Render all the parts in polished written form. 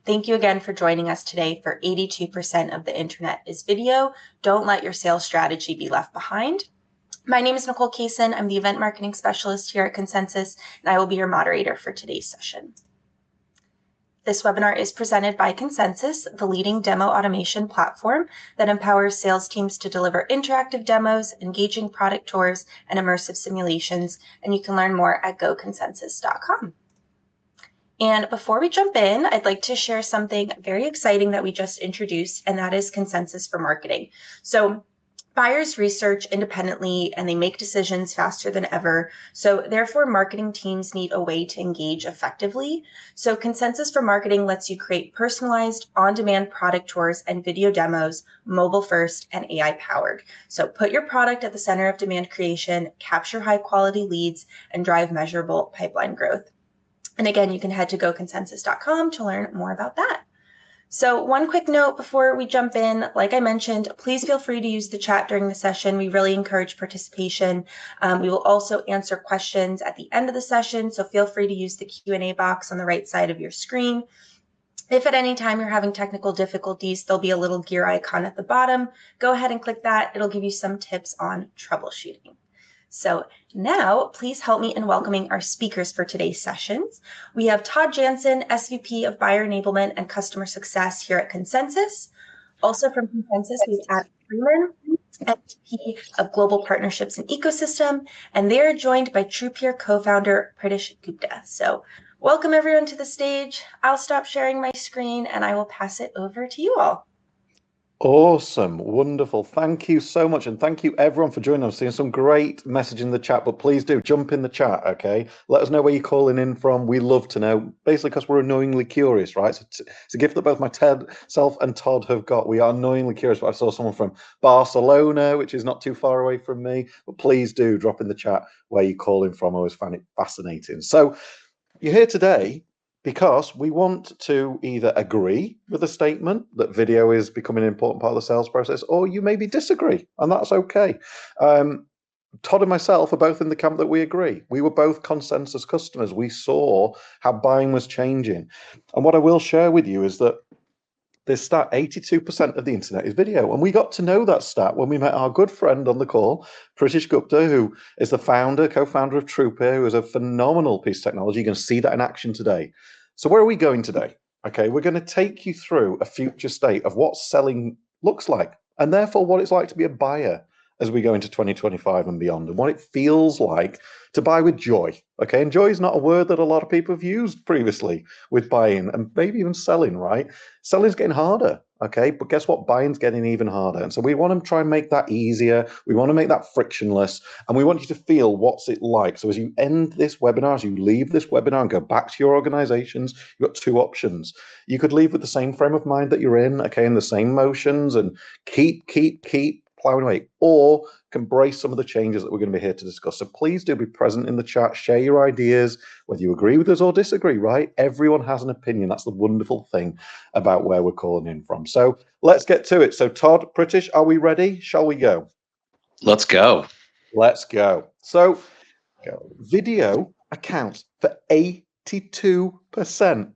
Thank you again for joining us today for 82% of the internet is video. Don't let your sales strategy be left behind. My name is Nicole Kaysen. I'm the event marketing specialist here at Consensus, and I will be your moderator for today's session. This webinar is presented by Consensus, the leading demo automation platform that empowers sales teams to deliver interactive demos, engaging product tours, and immersive simulations. And you can learn more at goconsensus.com. And before we jump in, I'd like to share something very exciting that we just introduced, and that is Consensus for Marketing. So buyers research independently and they make decisions faster than ever. So therefore, marketing teams need a way to engage effectively. So Consensus for Marketing lets you create personalized on-demand product tours and video demos, mobile first and AI powered. So put your product at the center of demand creation, capture high quality leads, and drive measurable pipeline growth. And again, you can head to goconsensus.com to learn more about that. So one quick note before we jump in, like I mentioned, please feel free to use the chat during the session. We really encourage participation. We will also answer questions at the end of the session, so feel free to use the Q&A box on the right side of your screen. If at any time you're having technical difficulties, there'll be a little gear icon at the bottom. Go ahead and click that. It'll give you some tips on troubleshooting. So now, please help me in welcoming our speakers for today's sessions. We have Todd Jansen, SVP of Buyer Enablement and Customer Success here at Consensus. Also from Consensus, we have Adam Freeman, SVP of Global Partnerships and Ecosystem, and they're joined by TruePeer co-founder Pritish Gupta. So welcome everyone to the stage. I'll stop sharing my screen and I will pass it over to you all. Awesome, wonderful. Thank you so much. And thank you everyone for joining us. Seeing some great message in the chat, but please do jump in the chat, okay? Let us know where you're calling in from. We love to know, basically because we're annoyingly curious, right? So it's a gift that both myself and Todd have got. We are annoyingly curious, but I saw someone from Barcelona, which is not too far away from me, but please do drop in the chat where you're calling from. I always find it fascinating. So you're here today because we want to either agree with the statement that video is becoming an important part of the sales process, or you maybe disagree, and that's okay. Todd and myself are both in the camp that we agree. We were both Consensus customers. We saw how buying was changing. And what I will share with you is that this stat, 82% of the internet is video. And we got to know that stat when we met our good friend on the call, Pritish Gupta, who is the co-founder of TruePeer, who is a phenomenal piece of technology. You're going to see that in action today. So where are we going today? Okay, we're going to take you through a future state of what selling looks like, and therefore what it's like to be a buyer as we go into 2025 and beyond, and what it feels like to buy with joy. Okay, and joy is not a word that a lot of people have used previously with buying and maybe even selling, right? Selling's getting harder, okay, but guess what? Buying's getting even harder. And so we want to try and make that easier. We want to make that frictionless, and we want you to feel what's it like. So as you end this webinar, as you leave this webinar and go back to your organizations, you've got two options. You could leave with the same frame of mind that you're in, okay, and the same motions, and keep plowing away, or embrace some of the changes that we're going to be here to discuss. So please do be present in the chat, share your ideas, whether you agree with us or disagree, right? Everyone has an opinion. That's the wonderful thing about where we're calling in from. So let's get to it. So Todd, Pritish, are we ready? Shall we go? Let's go. Let's go. So video accounts for 82%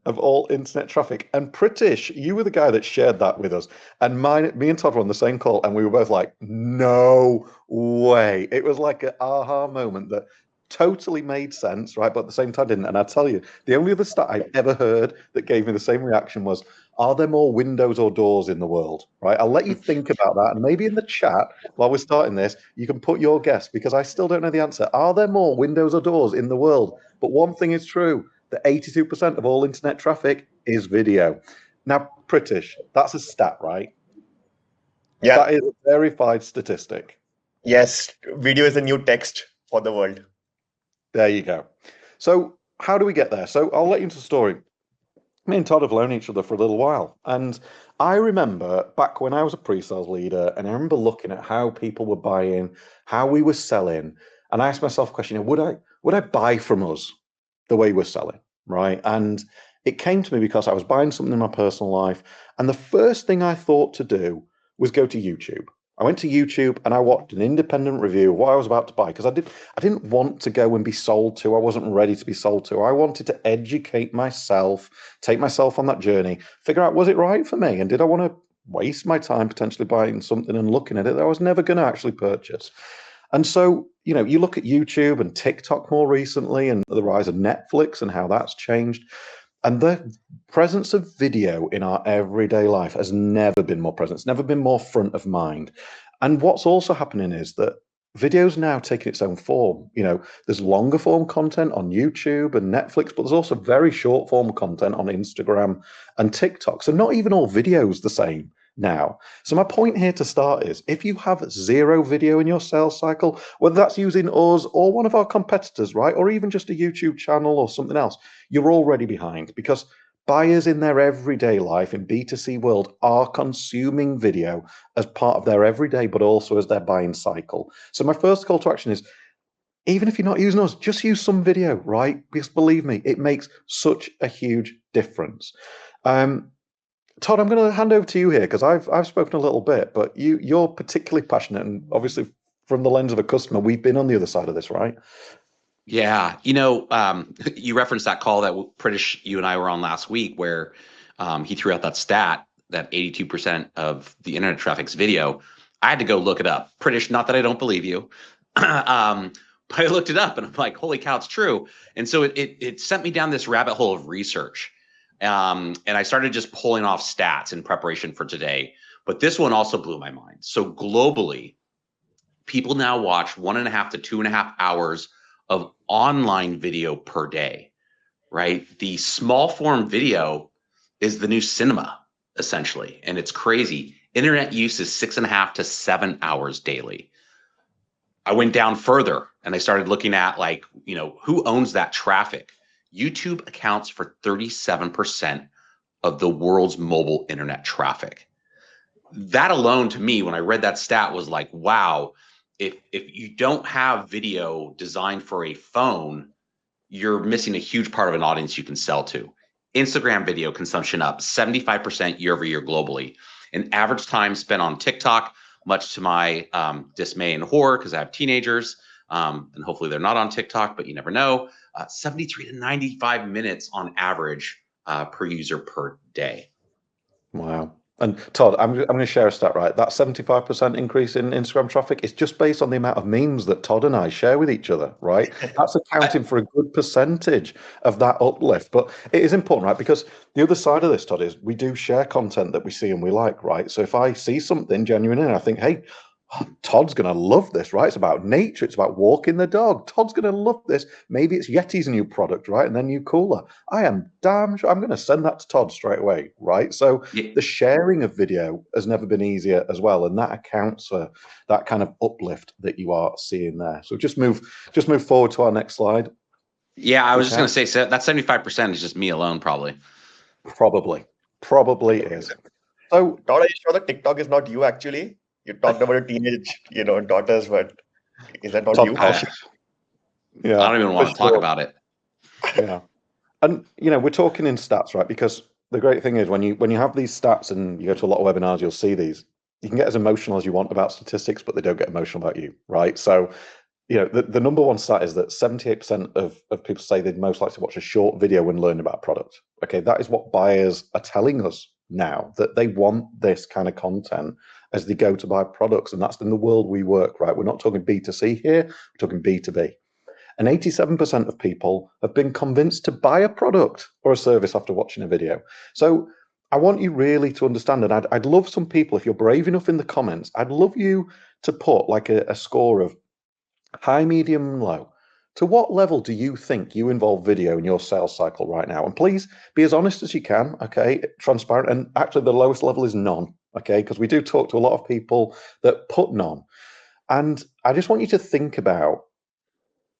of all internet traffic. And Pritish, you were the guy that shared that with us. And me and Todd were on the same call, and we were both like, no way. It was like an aha moment that totally made sense, right? But at the same time didn't. And I tell you, the only other stat I've ever heard that gave me the same reaction was, are there more windows or doors in the world, right? I'll let you think about that. And maybe in the chat, while we're starting this, you can put your guess, because I still don't know the answer. Are there more windows or doors in the world? But one thing is true, that 82% of all internet traffic is video. Now, Pritish, that's a stat, right? Yeah. That is a verified statistic. Yes, video is the new text for the world. There you go. So how do we get there? So I'll let you into the story. Me and Todd have known each other for a little while. And I remember back when I was a pre-sales leader, and I remember looking at how people were buying, how we were selling. And I asked myself a question, would I buy from us the way we're selling, right? And it came to me because I was buying something in my personal life. And the first thing I thought to do was go to YouTube. I went to YouTube and I watched an independent review of what I was about to buy because I didn't want to go and be sold to. I wasn't ready to be sold to. I wanted to educate myself, take myself on that journey, figure out was it right for me, and did I want to waste my time potentially buying something and looking at it that I was never going to actually purchase. And so, you look at YouTube and TikTok more recently and the rise of Netflix and how that's changed. And the presence of video in our everyday life has never been more present. It's never been more front of mind. And what's also happening is that video's now taking its own form. There's longer form content on YouTube and Netflix, but there's also very short form content on Instagram and TikTok. So not even all videos the same now. So my point here to start is if you have zero video in your sales cycle, whether that's using us or one of our competitors, right? Or even just a YouTube channel or something else, you're already behind because buyers in their everyday life in B2C world are consuming video as part of their everyday, but also as their buying cycle. So my first call to action is, even if you're not using us, just use some video, right? Because believe me, it makes such a huge difference. Todd, I'm going to hand over to you here because I've spoken a little bit, but you're particularly passionate, and obviously from the lens of a customer, we've been on the other side of this, right? Yeah, you referenced that call that Pritish, you and I were on last week, where he threw out that stat that 82% of the internet traffic's video. I had to go look it up. Pritish, not that I don't believe you, but I looked it up and I'm like, holy cow, it's true. And so it sent me down this rabbit hole of research. And I started just pulling off stats in preparation for today. But this one also blew my mind. So globally, people now watch 1.5 to 2.5 hours of online video per day, right? The small form video is the new cinema, essentially. And it's crazy. Internet use is 6.5 to 7 hours daily. I went down further and I started looking at who owns that traffic. YouTube accounts for 37% of the world's mobile internet traffic. That alone, to me, when I read that stat, was like, wow, if you don't have video designed for a phone, you're missing a huge part of an audience you can sell to. Instagram video consumption up 75% year over year globally. And average time spent on TikTok, much to my dismay and horror, because I have teenagers, and hopefully they're not on TikTok, but you never know, 73 to 95 minutes on average per user per day. Wow. And Todd, I'm going to share a stat, right? That 75% increase in Instagram traffic is just based on the amount of memes that Todd and I share with each other, right? That's accounting for a good percentage of that uplift. But it is important, right? Because the other side of this, Todd, is we do share content that we see and we like, right? So if I see something genuine and I think, hey, Todd's going to love this, right? It's about nature. It's about walking the dog. Todd's going to love this. Maybe it's Yeti's new product, right? And then new cooler. I am damn sure I'm going to send that to Todd straight away, right? So Yeah. the sharing of video has never been easier as well. And that accounts for that kind of uplift that you are seeing there. So just move forward to our next slide. Yeah, I was just going to say, so that 75% is just me alone, probably. Probably is. So Todd, are you sure that TikTok is not you actually? You talked about a teenage, daughters, but is that not Todd you? Yeah, I don't even want to talk about it. Yeah. And we're talking in stats, right? Because the great thing is when you have these stats and you go to a lot of webinars, you'll see these. You can get as emotional as you want about statistics, but they don't get emotional about you, right? So, the number one stat is that 78% of people say they'd most like to watch a short video when learning about a product. Okay, that is what buyers are telling us now, that they want this kind of content as they go to buy products. And that's in the world we work, right? We're not talking B2C here, we're talking B2B. And 87% of people have been convinced to buy a product or a service after watching a video. So I want you really to understand, and I'd love some people, if you're brave enough in the comments, I'd love you to put like a score of high, medium, and low. To what level do you think you involve video in your sales cycle right now? And please be as honest as you can, okay? Transparent. And actually, the lowest level is none, okay? Because we do talk to a lot of people that put none. And I just want you to think about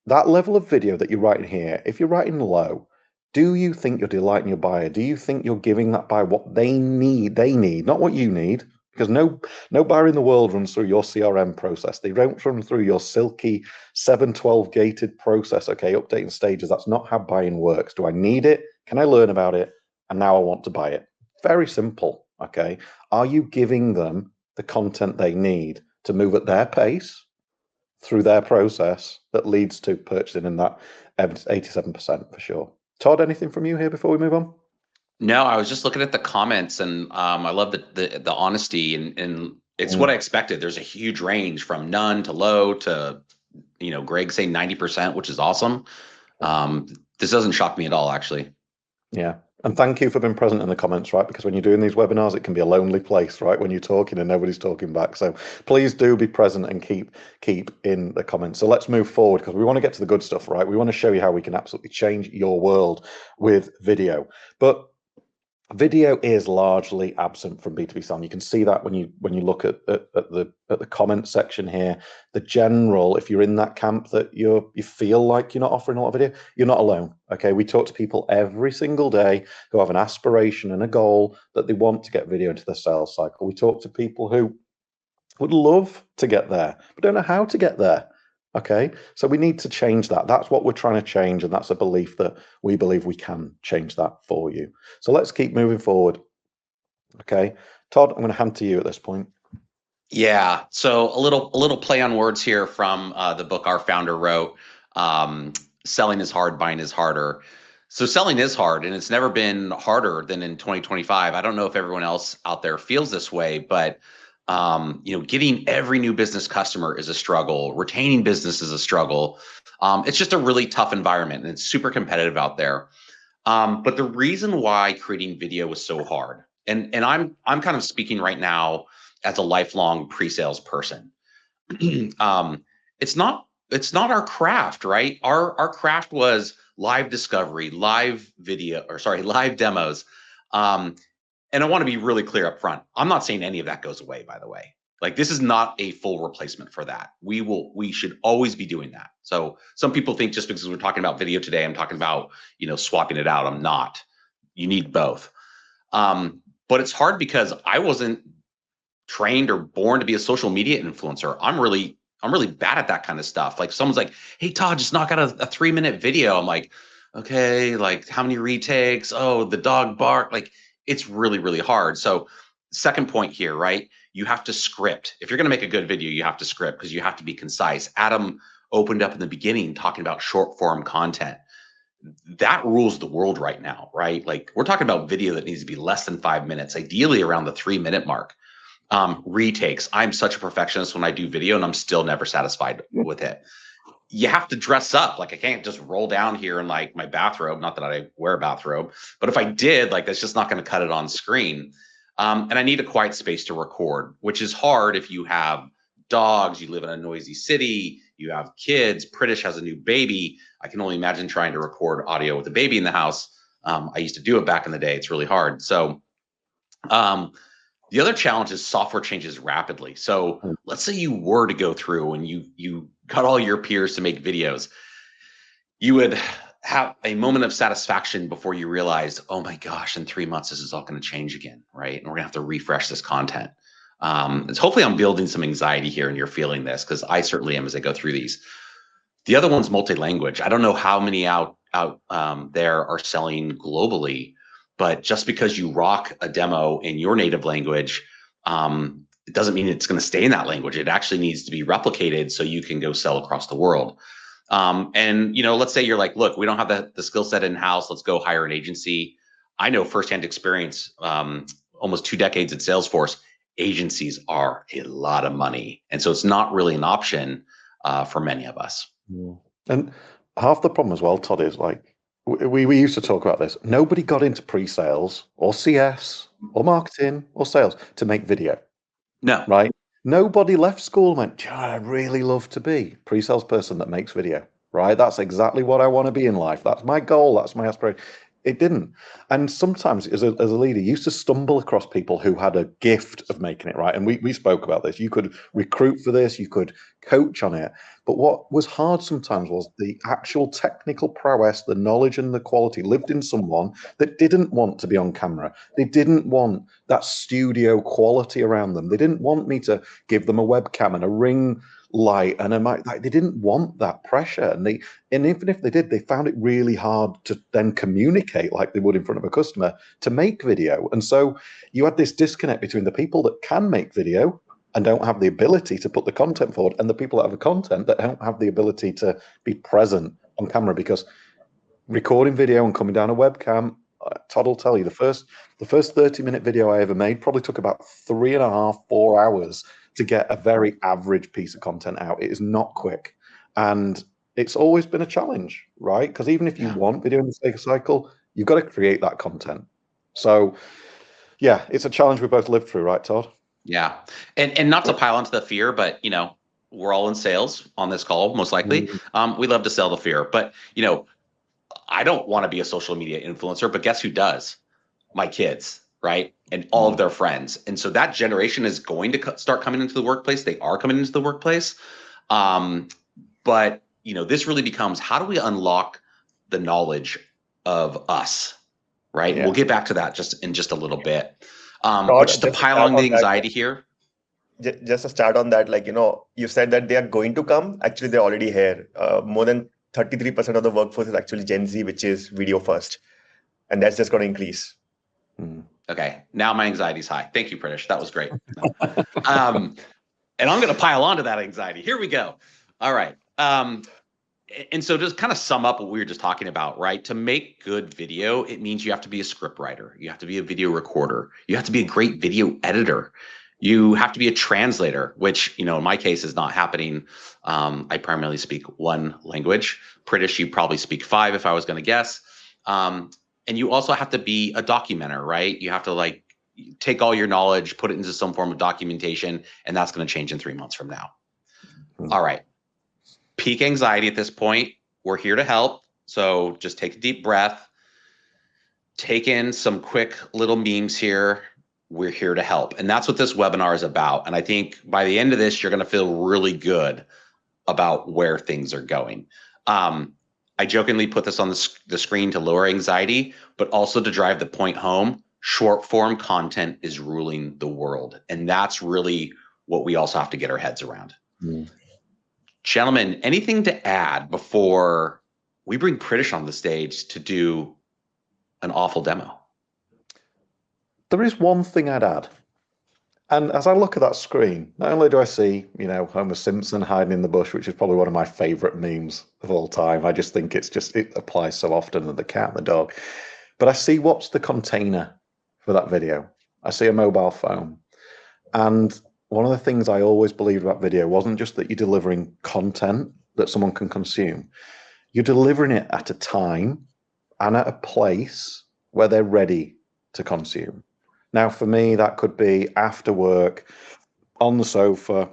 that level of video that you're writing here. If you're writing low, do you think you're delighting your buyer? Do you think you're giving that buyer what they need? They need, not what you need. Because no buyer in the world runs through your CRM process. They don't run through your silky 712 gated process, okay, updating stages. That's not how buying works. Do I need it? Can I learn about it? And now I want to buy it. Very simple, okay? Are you giving them the content they need to move at their pace through their process that leads to purchasing in that 87% for sure. Todd, anything from you here before we move on? No, I was just looking at the comments, and I love the honesty, and it's what I expected. There's a huge range from none to low to, Greg saying 90%, which is awesome. This doesn't shock me at all, actually. Yeah. And thank you for being present in the comments, right? Because when you're doing these webinars, it can be a lonely place, right? When you're talking and nobody's talking back. So please do be present and keep in the comments. So let's move forward because we want to get to the good stuff, right? We want to show you how we can absolutely change your world with video. But video is largely absent from B2B selling. You can see that when you look at the comment section here. The general, if you're in that camp that you feel like you're not offering a lot of video, you're not alone. Okay, we talk to people every single day who have an aspiration and a goal that they want to get video into their sales cycle. We talk to people who would love to get there but don't know how to get there. Okay, so we need to change that. That's what we're trying to change, and that's a belief that we believe we can change that for you. So let's keep moving forward. Okay, Todd, I'm going to hand to you at this point. Yeah, so a little play on words here from the book our founder wrote. Selling is hard, buying is harder. So selling is hard, and it's never been harder than in 2025. I don't know if everyone else out there feels this way, but getting every new business customer is a struggle. Retaining business is a struggle. It's just a really tough environment, and it's super competitive out there. But the reason why creating video was so hard, and I'm kind of speaking right now as a lifelong pre-sales person. It's not our craft, right? Our craft was live discovery, live demos. And I want to be really clear up front. I'm not saying any of that goes away, by the way. Like, this is not a full replacement for that. We should always be doing that. So some people think just because we're talking about video today, I'm talking about, swapping it out. I'm not. You need both. But it's hard because I wasn't trained or born to be a social media influencer. I'm really bad at that kind of stuff. Like, someone's like, hey, Todd, just knock out a 3-minute video. I'm like, okay, like how many retakes? Oh, the dog bark. Like, it's really, really hard. So second point here, right? You have to script. If you're going to make a good video, you have to script because you have to be concise. Adam opened up in the beginning talking about short form content. That rules the world right now, right? Like, we're talking about video that needs to be less than 5 minutes, ideally around the 3-minute mark. Retakes. I'm such a perfectionist when I do video, and I'm still never satisfied with it. You have to dress up. Like, I can't just roll down here in like my bathrobe. Not that I wear a bathrobe, but if I did, like, that's just not going to cut it on screen. And I need a quiet space to record, which is hard if you have dogs, you live in a noisy city, you have kids. Pritish has a new baby. I can only imagine trying to record audio with a baby in the house. I used to do it back in the day. It's really hard. So the other challenge is software changes rapidly. So let's say you were to go through and you got all your peers to make videos. You would have a moment of satisfaction before you realized, oh my gosh, in 3 months, this is all going to change again, right? And we're gonna have to refresh this content. Hopefully I'm building some anxiety here and you're feeling this, because I certainly am as I go through these. The other one's multi-language. I don't know how many out there are selling globally, but just because you rock a demo in your native language, it doesn't mean it's going to stay in that language. It actually needs to be replicated so you can go sell across the world. And let's say you're like, look, we don't have the skill set in house. Let's go hire an agency. I know firsthand experience, almost 2 decades at Salesforce. Agencies are a lot of money, and so it's not really an option for many of us. And half the problem as well, Todd, is like, we used to talk about this. Nobody got into pre-sales or CS or marketing or sales to make video. No. Right? Nobody left school and went, I'd really love to be a pre-sales person that makes video. Right? That's exactly what I want to be in life. That's my goal. That's my aspiration. It didn't. And sometimes as a leader, you used to stumble across people who had a gift of making it, right? And we spoke about this. You could recruit for this, you could coach on it. But what was hard sometimes was the actual technical prowess, the knowledge and the quality lived in someone that didn't want to be on camera. They didn't want that studio quality around them. They didn't want me to give them a webcam and a ring light and they didn't want that pressure, and even if they did, they found it really hard to then communicate like they would in front of a customer to make video. And so you had this disconnect between the people that can make video and don't have the ability to put the content forward, and the people that have the content that don't have the ability to be present on camera, because recording video and coming down a webcam, Todd will tell you, the first 30-minute video I ever made probably took about 3.5, 4 hours to get a very average piece of content out. It is not quick. And it's always been a challenge, right? Because even if you want video in the sake of cycle, you've got to create that content. So yeah, it's a challenge we both lived through, right, Todd? Yeah. And not to pile onto the fear, but we're all in sales on this call, most likely. We love to sell the fear, but I don't want to be a social media influencer, but guess who does? My kids, right? And all of their friends. And so that generation is going to start coming into the workplace. They are coming into the workplace. But this really becomes, how do we unlock the knowledge of us, right? Yeah. We'll get back to that in just a little bit. But just to pile on the anxiety here. Just to start on that, you said that they are going to come. Actually, they're already here. More than 33% of the workforce is actually Gen Z, which is video first. And that's just going to increase. Okay. Now my anxiety is high. Thank you, Pritish. That was great. And I'm going to pile onto that anxiety. Here we go. All right. And so just kind of sum up what we were just talking about, right? To make good video, it means you have to be a script writer. You have to be a video recorder. You have to be a great video editor. You have to be a translator, which, in my case is not happening. I primarily speak one language. Pritish, you probably speak 5 if I was going to guess. And you also have to be a documenter, right? You have to take all your knowledge, put it into some form of documentation, and that's going to change in 3 months from now. All right. Peak anxiety at this point. We're here to help. So just take a deep breath. Take in some quick little memes here. We're here to help. And that's what this webinar is about. And I think by the end of this, you're going to feel really good about where things are going. I jokingly put this on the screen to lower anxiety, but also to drive the point home. Short form content is ruling the world. And that's really what we also have to get our heads around. Gentlemen, anything to add before we bring Pritish on the stage to do an awful demo? There is one thing I'd add. And as I look at that screen, not only do I see, Homer Simpson hiding in the bush, which is probably one of my favorite memes of all time. I just think it applies so often, and the cat and the dog. But I see what's the container for that video. I see a mobile phone. And one of the things I always believed about video wasn't just that you're delivering content that someone can consume. You're delivering it at a time and at a place where they're ready to consume. Now, for me, that could be after work, on the sofa,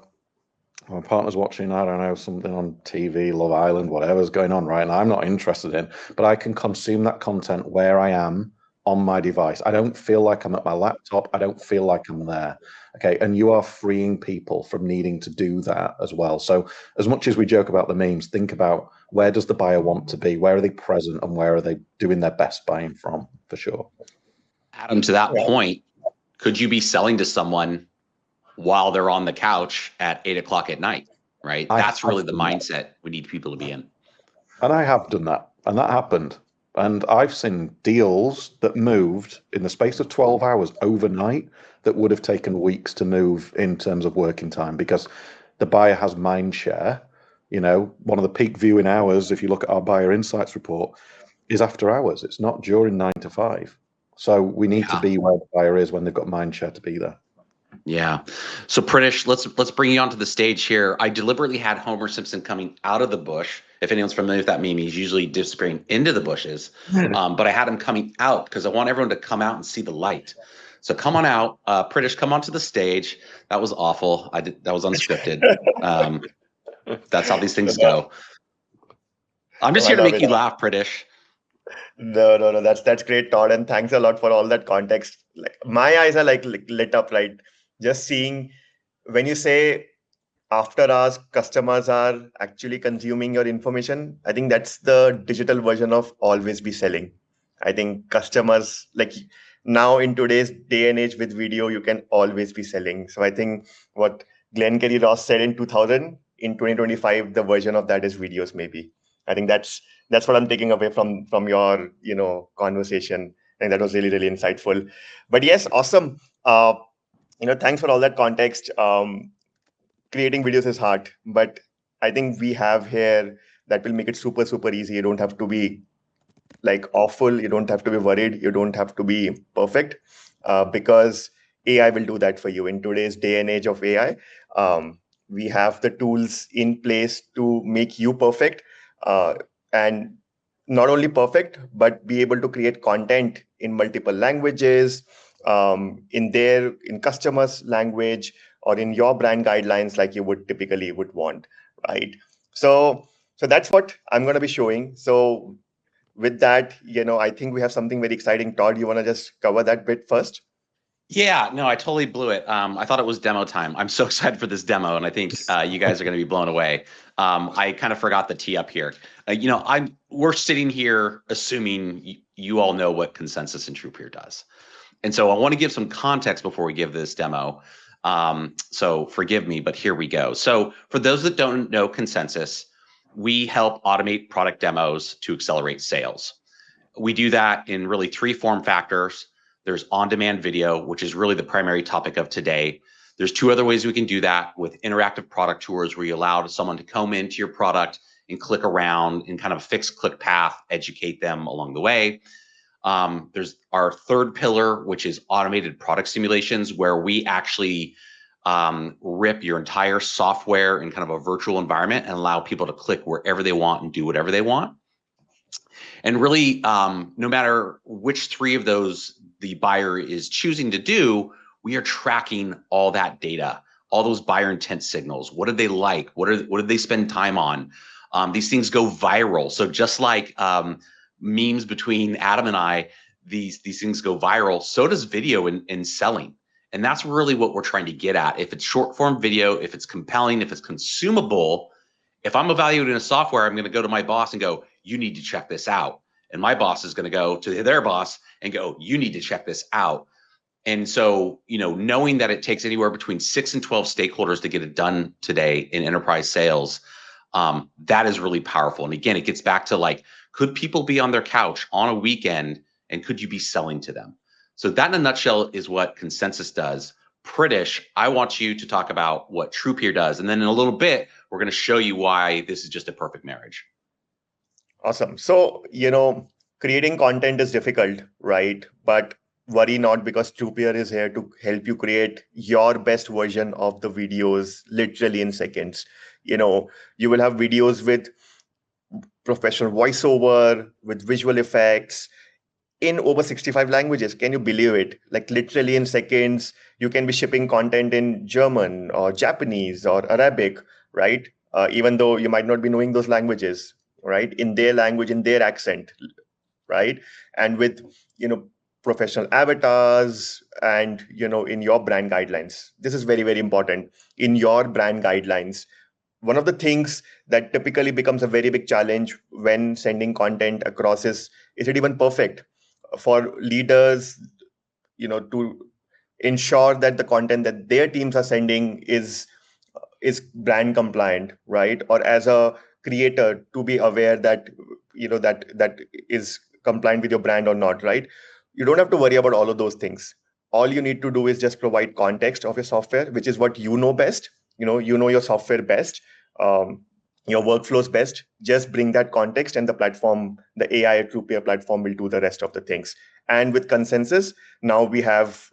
my partner's watching, I don't know, something on TV, Love Island, whatever's going on, right? And I'm not interested in, but I can consume that content where I am on my device. I don't feel like I'm at my laptop. I don't feel like I'm there. Okay. And you are freeing people from needing to do that as well. So as much as we joke about the memes, think about, where does the buyer want to be? Where are they present, and where are they doing their best buying from, for sure? Adam, to that point, could you be selling to someone while they're on the couch at 8 o'clock at night, right? That's really the mindset we need people to be in. And I have done that, and that happened. And I've seen deals that moved in the space of 12 hours overnight that would have taken weeks to move in terms of working time, because the buyer has mind share. One of the peak viewing hours, if you look at our buyer insights report, is after hours. It's not during 9 to 5. So we need to be where the buyer is when they've got mind share to be there. Yeah. So Pritish, let's bring you onto the stage here. I deliberately had Homer Simpson coming out of the bush. If anyone's familiar with that meme, he's usually disappearing into the bushes. But I had him coming out because I want everyone to come out and see the light. So come on out. Pritish, come onto the stage. That was awful. That was unscripted. That's how these things go. I'm just here to make you laugh, Pritish. No. That's great, Todd. And thanks a lot for all that context. My eyes are lit up, right? Just seeing when you say after hours, customers are actually consuming your information. I think that's the digital version of always be selling. I think customers, now in today's day and age with video, you can always be selling. So I think what Glenn Kelly Ross said in 2000 in 2025, the version of that is videos, maybe. I think that's what I'm taking away from your conversation. I think that was really, really insightful. But yes, awesome. Thanks for all that context. Creating videos is hard, but I think we have here that will make it super, super easy. You don't have to be like awful. You don't have to be worried. You don't have to be perfect, because AI will do that for you. In today's day and age of AI, we have the tools in place to make you perfect, and not only perfect, but be able to create content in multiple languages, in customers' language, or in your brand guidelines, like you would typically would want, right? So that's what I'm going to be showing. So with that, I think we have something very exciting. Todd, you want to just cover that bit first? Yeah, no, I totally blew it. I thought it was demo time. I'm so excited for this demo, and I think you guys are going to be blown away. I kind of forgot the tee up here. We're sitting here assuming you all know what Consensus and TruePeer does, and so I want to give some context before we give this demo. So forgive me, but here we go. So for those that don't know Consensus, we help automate product demos to accelerate sales. We do that in really 3 form factors. There's on-demand video, which is really the primary topic of today. There's 2 other ways we can do that with interactive product tours, where you allow someone to come into your product and click around in kind of a fixed click path, educate them along the way. There's our 3rd pillar, which is automated product simulations, where we actually rip your entire software in kind of a virtual environment and allow people to click wherever they want and do whatever they want. And really, no matter which 3 of those the buyer is choosing to do, we are tracking all that data, all those buyer intent signals. What did they like? What did they spend time on? These things go viral. So just like memes between Adam and I, these things go viral. So does video in selling. And that's really what we're trying to get at. If it's short form video, if it's compelling, if it's consumable, if I'm evaluating a software, I'm going to go to my boss and go, you need to check this out. And my boss is going to go to their boss and go, you need to check this out. And so, knowing that it takes anywhere between 6 and 12 stakeholders to get it done today in enterprise sales, that is really powerful. And again, it gets back to like, could people be on their couch on a weekend and could you be selling to them? So that in a nutshell is what Consensus does. Pritish, I want you to talk about what TruePeer does. And then in a little bit, we're going to show you why this is just a perfect marriage. Awesome. So, creating content is difficult, right? But worry not, because TruePeer is here to help you create your best version of the videos literally in seconds. You will have videos with professional voiceover, with visual effects in over 65 languages. Can you believe it? Like literally in seconds, you can be shipping content in German or Japanese or Arabic, right? Even though you might not be knowing those languages, right? In their language, in their accent, right? And with, professional avatars and, in your brand guidelines. This is very, very important. In your brand guidelines, one of the things that typically becomes a very big challenge when sending content across is it even perfect? For leaders, to ensure that the content that their teams are sending is brand compliant, right? Or as a creator, to be aware that that is compliant with your brand or not, right? You don't have to worry about all of those things. All you need to do is just provide context of your software, which is what you know best. You know your software best, your workflows best. Just bring that context, and the platform, the AI TruePeer platform, will do the rest of the things. And with Consensus, now we have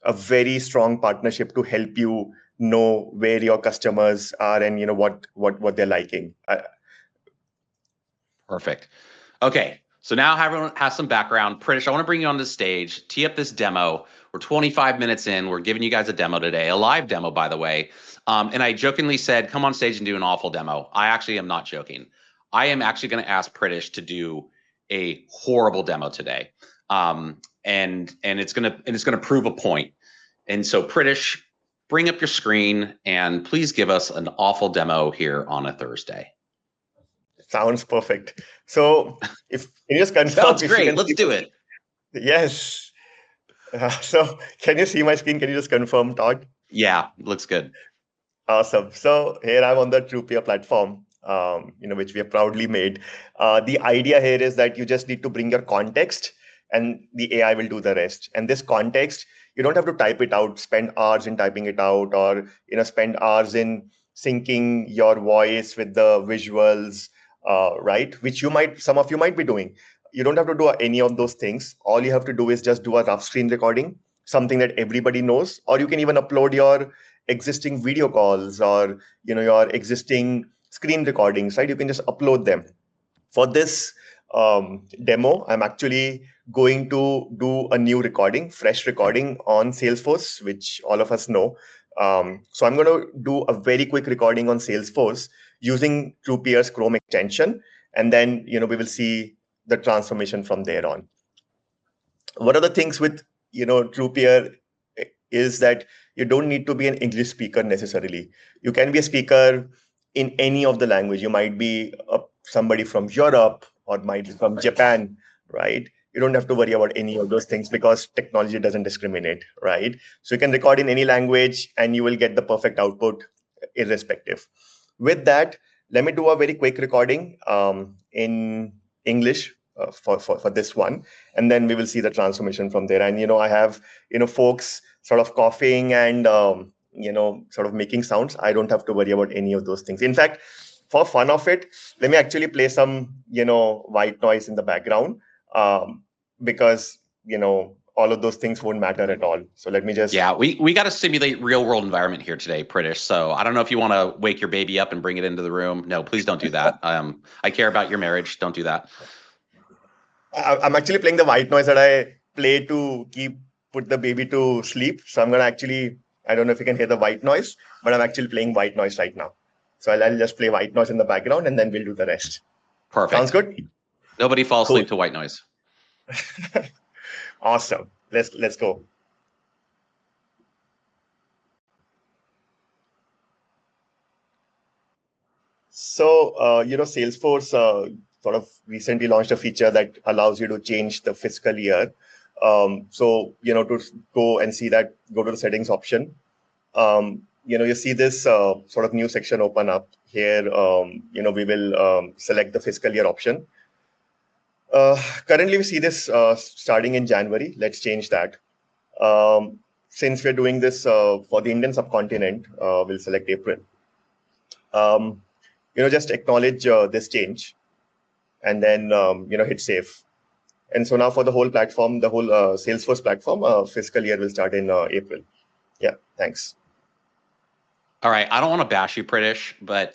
a very strong partnership to help you know where your customers are and what they're liking. Perfect. Okay, so now everyone has some background. Pritish, I want to bring you on the stage, tee up this demo. We're 25 minutes in. We're giving you guys a demo today, a live demo, by the way. And I jokingly said, come on stage and do an awful demo. I actually am not joking. I am actually going to ask Pritish to do a horrible demo today. And it's gonna prove a point. And so Pritish, bring up your screen and please give us an awful demo here on a Thursday. Sounds perfect. So if can you just confirm? Sounds great. Let's do it. Yes. So can you see my screen? Can you just confirm, Todd? Yeah, looks good. Awesome. So here I'm on the Truepeer platform, which we have proudly made. The idea here is that you just need to bring your context, and the AI will do the rest. And this context, you don't have to type it out, spend hours in typing it out, or spend hours in syncing your voice with the visuals, right? Which some of you might be doing. You don't have to do any of those things. All you have to do is just do a rough screen recording, something that everybody knows, or you can even upload your existing video calls or your existing screen recordings, right? You can just upload them. For this demo, I'm actually going to do a new recording, fresh recording on Salesforce, which all of us know. So I'm going to do a very quick recording on Salesforce using Truepeer's Chrome extension, and then we will see the transformation from there on. One of the things with Truepeer is that you don't need to be an English speaker necessarily. You can be a speaker in any of the language. You might be somebody from Europe or might be from Japan, right? You don't have to worry about any of those things because technology doesn't discriminate, right? So you can record in any language and you will get the perfect output irrespective. With that, let me do a very quick recording in English for this one, and then we will see the transformation from there. And I have folks sort of coughing and sort of making sounds. I don't have to worry about any of those things. In fact, for fun of it, let me actually play some white noise in the background, because all of those things won't matter at all. So let me just we got to simulate real world environment here today, Pritish. So I don't know if you want to wake your baby up and bring it into the room. No, please don't do that. I care about your marriage. Don't do that. I'm actually playing the white noise that I play to put the baby to sleep. So I'm going to actually, I don't know if you can hear the white noise, but I'm actually playing white noise right now. So I'll just play white noise in the background and then we'll do the rest. Perfect. Sounds good? Nobody falls asleep to white noise. Awesome. Let's go. So, Salesforce sort of recently launched a feature that allows you to change the fiscal year. So, to go and see that, go to the settings option. You see this sort of new section open up here. We will select the fiscal year option. Currently, we see this starting in January. Let's change that. Since we're doing this for the Indian subcontinent, we'll select April. Just acknowledge this change and then, hit save. And so now for the whole platform, the whole Salesforce platform, fiscal year will start in April. Yeah, thanks. All right. I don't want to bash you, Pritish, but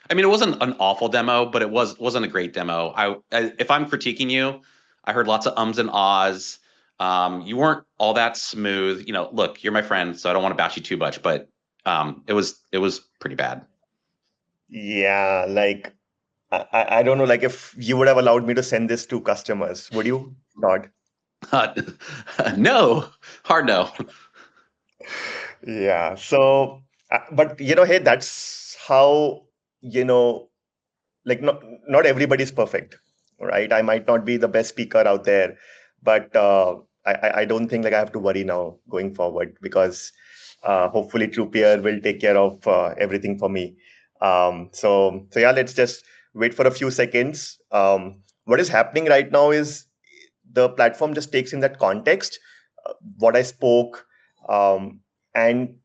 it wasn't an awful demo, but it wasn't a great demo. If I'm critiquing you, I heard lots of ums and ahs. You weren't all that smooth. Look, you're my friend, so I don't want to bash you too much, but it was pretty bad. Yeah, like I don't know, like if you would have allowed me to send this to customers, would you, Todd? No, hard no. Yeah. So, but hey, that's how like not everybody's perfect, right? I might not be the best speaker out there, but I don't think like I have to worry now going forward because hopefully Truepeer will take care of everything for me. So yeah, let's just wait for a few seconds. What is happening right now is the platform just takes in that context, what I spoke, and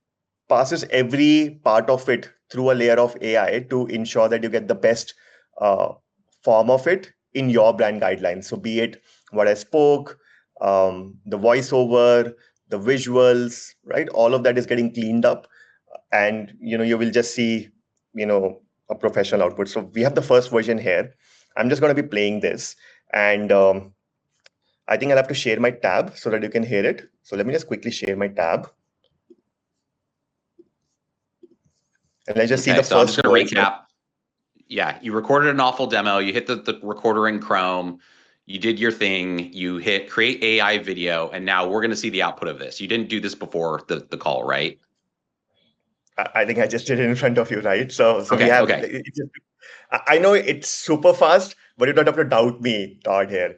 passes every part of it through a layer of AI to ensure that you get the best form of it in your brand guidelines. So be it what I spoke, the voiceover, the visuals, right? All of that is getting cleaned up, and you will just see a professional output. So we have the first version here. I'm just going to be playing this, and I think I'll have to share my tab so that you can hear it. So let me just quickly share my tab. And let's just see the so first. I'm just going to recap. Yeah, you recorded an awful demo. You hit the recorder in Chrome. You did your thing. You hit create AI video, and now we're going to see the output of this. You didn't do this before the call, right? I think I just did it in front of you, right? So okay, we have. Okay. I know it's super fast, but you don't have to doubt me, Todd, here.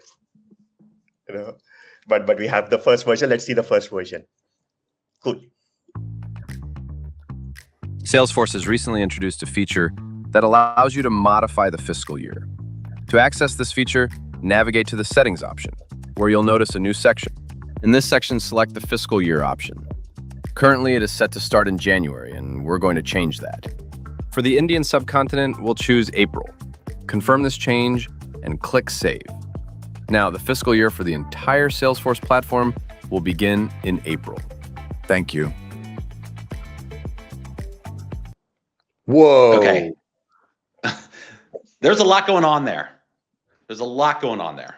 But we have the first version. Let's see the first version. Cool. Salesforce has recently introduced a feature that allows you to modify the fiscal year. To access this feature, navigate to the Settings option, where you'll notice a new section. In this section, select the fiscal year option. Currently, it is set to start in January, and we're going to change that. For the Indian subcontinent, we'll choose April. Confirm this change and click Save. Now, the fiscal year for the entire Salesforce platform will begin in April. Thank you. Whoa. Okay. There's a lot going on there. There's a lot going on there.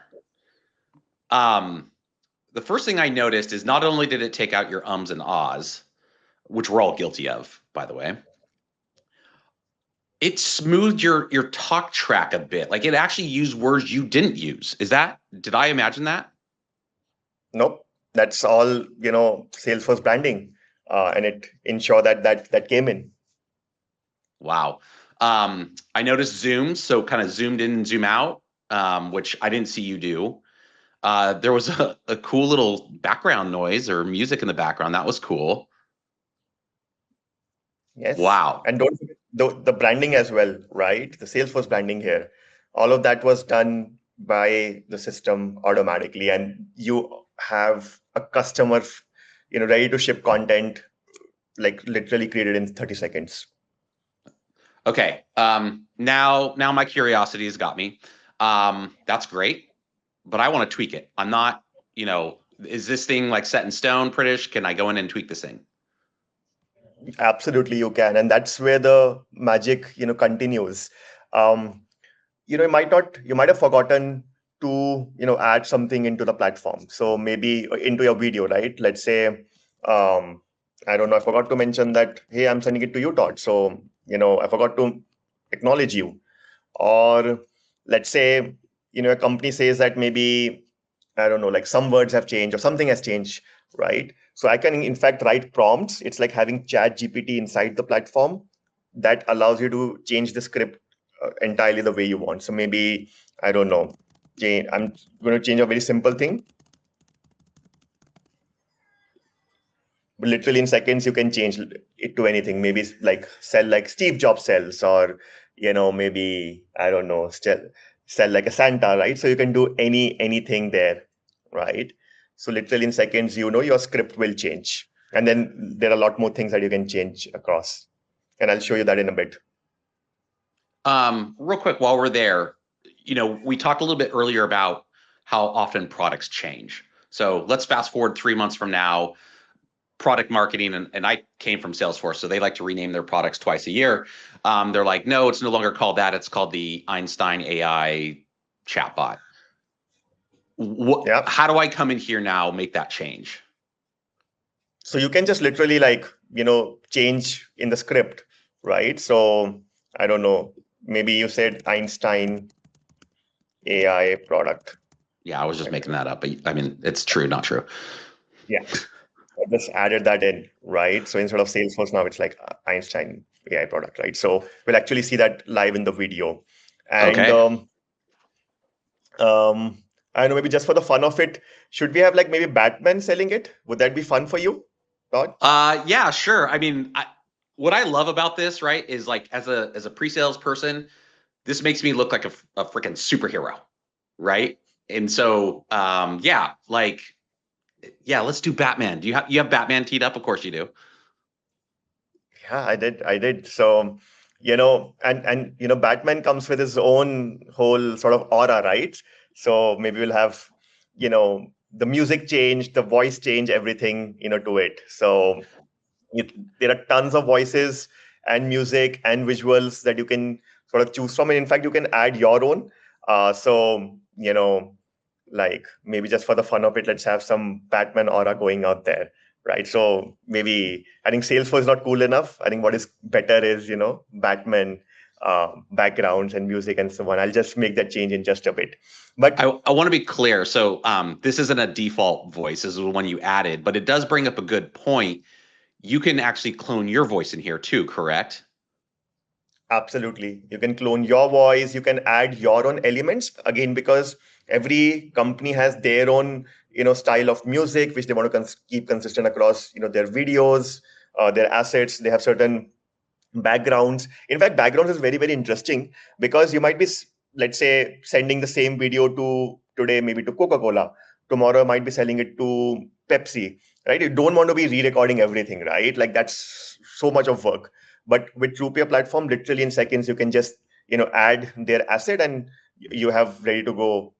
The first thing I noticed is not only did it take out your ums and ahs, which we're all guilty of, by the way, it smoothed your talk track a bit. Like it actually used words you didn't use. Did I imagine that? Nope. That's all, Salesforce branding. And it ensured that came in. Wow. I noticed zoom, so kind of zoomed in and zoom out, which I didn't see you do. There was a cool little background noise or music in the background. That was cool. Yes. Wow. And don't forget the branding as well, right? The Salesforce branding here. All of that was done by the system automatically. And you have a customer, ready to ship content, like literally created in 30 seconds. Okay. Now my curiosity has got me. That's great, but I want to tweak it. I'm not, is this thing like set in stone, Pritish? Can I go in and tweak this thing? Absolutely, you can. And that's where the magic, continues. You might have forgotten to, add something into the platform. So maybe into your video, right? Let's say, I don't know, I forgot to mention that, hey, I'm sending it to you, Todd. So, I forgot to acknowledge you. Or let's say, a company says that maybe, I don't know, like some words have changed or something has changed, right? So I can, in fact, write prompts. It's like having ChatGPT inside the platform that allows you to change the script entirely the way you want. So maybe, I don't know, I'm going to change a very simple thing. But literally in seconds, you can change it to anything. Maybe like sell like Steve Jobs sells, or, maybe, I don't know, sell like a Santa, right? So you can do anything there, right? So literally in seconds, your script will change. And then there are a lot more things that you can change across. And I'll show you that in a bit. Real quick, while we're there, we talked a little bit earlier about how often products change. So let's fast forward 3 months from now. Product marketing, and I came from Salesforce, so they like to rename their products twice a year. They're like, no, it's no longer called that. It's called the Einstein AI chatbot. Yep. How do I come in here now, make that change? So you can just literally change in the script, right? So I don't know, maybe you said Einstein AI product. Yeah, I was just making that up, but I mean, it's true, not true. Yeah. I just added that in, right? So instead of Salesforce, now it's like Einstein AI product, right? So we'll actually see that live in the video. And Okay. I don't know, maybe just for the fun of it, should we have like maybe Batman selling it? Would that be fun for you, Todd? Yeah, sure. I mean, what I love about this, right, is like as a pre-sales person, this makes me look like a freaking superhero, right? And so, yeah, let's do Batman. Do you have Batman teed up? Of course you do. Yeah, I did. So, and Batman comes with his own whole sort of aura, right? So maybe we'll have, the music change, the voice change, everything, to it. So there are tons of voices and music and visuals that you can sort of choose from. And in fact, you can add your own. So, like maybe just for the fun of it, let's have some Batman aura going out there, right? So maybe I think Salesforce is not cool enough. I think what is better is, Batman backgrounds and music and so on. I'll just make that change in just a bit. But I want to be clear. So this isn't a default voice. This is the one you added, but it does bring up a good point. You can actually clone your voice in here too, correct? Absolutely. You can clone your voice. You can add your own elements, again, because every company has their own, style of music, which they want to keep consistent across, their videos, their assets. They have certain, backgrounds. In fact, backgrounds is very, very interesting because you might be, let's say, sending the same video to today, maybe to Coca-Cola. Tomorrow might be selling it to Pepsi, right? You don't want to be re-recording everything, right? Like that's so much of work. But with Truepeer platform, literally in seconds, you can just, add their asset and you have ready to go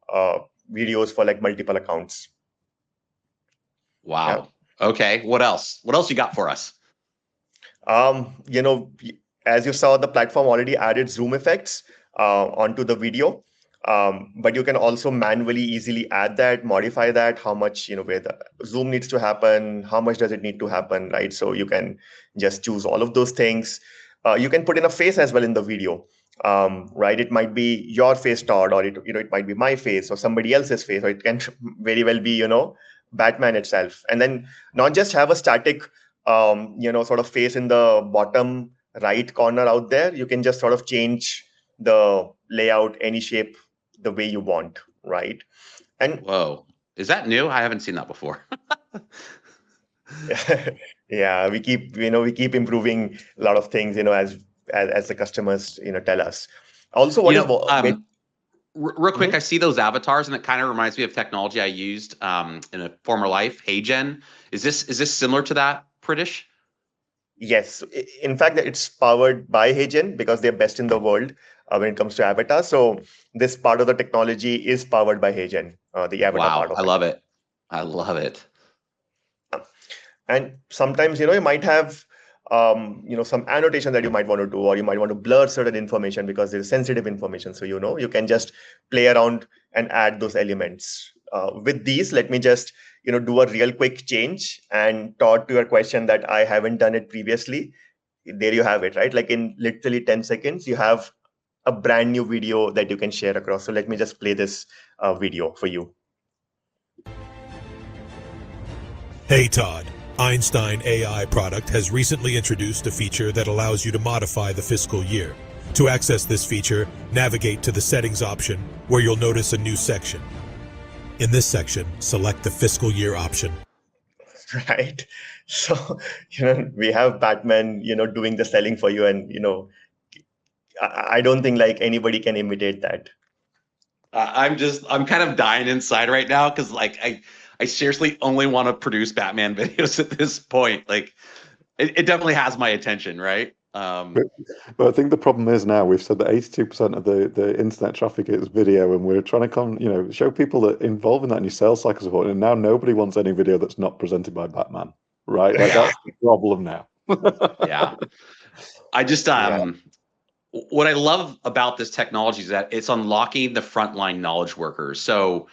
videos for like multiple accounts. Wow. Yeah. Okay. What else? What else you got for us? As you saw, the platform already added zoom effects onto the video. But you can also manually easily add that, modify that, how much, where the zoom needs to happen, how much does it need to happen, right? So you can just choose all of those things. You can put in a face as well in the video, right? It might be your face, Todd, or it might be my face or somebody else's face, or it can very well be, Batman itself. And then not just have a static, sort of face in the bottom right corner out there. You can just sort of change the layout, any shape, the way you want, right? And whoa, is that new? I haven't seen that before. Yeah, we keep improving a lot of things, as the customers, tell us. Also, real quick, I see those avatars, and it kind of reminds me of technology I used in a former life, HeyGen. Is this similar to that, Pritish? Yes. In fact, it's powered by HeyGen because they're best in the world when it comes to avatars. So this part of the technology is powered by HeyGen, the avatar part of it. I love it. I love it. And sometimes, you might have, some annotation that you might want to do, or you might want to blur certain information because there's sensitive information. So, you can just play around and add those elements. With these, let me just, do a real quick change. And Todd, to your question that I haven't done it previously, there you have it, right? Like in literally 10 seconds, you have a brand new video that you can share across. So let me just play this video for you. Hey, Todd. Einstein AI product has recently introduced a feature that allows you to modify the fiscal year. To access this feature, navigate to the settings option where you'll notice a new section. In this section, select the fiscal year option. Right. So, we have Batman, doing the selling for you. And, I don't think like anybody can imitate that. I'm kind of dying inside right now because like I seriously only want to produce Batman videos at this point. Like, it definitely has my attention, right? But I think the problem is now we've said that 82% of the internet traffic is video, and we're trying to show people that involved in that in your sales cycle support. And now nobody wants any video that's not presented by Batman, right? Like that's the problem now. Yeah, I just what I love about this technology is that it's unlocking the frontline knowledge workers. So.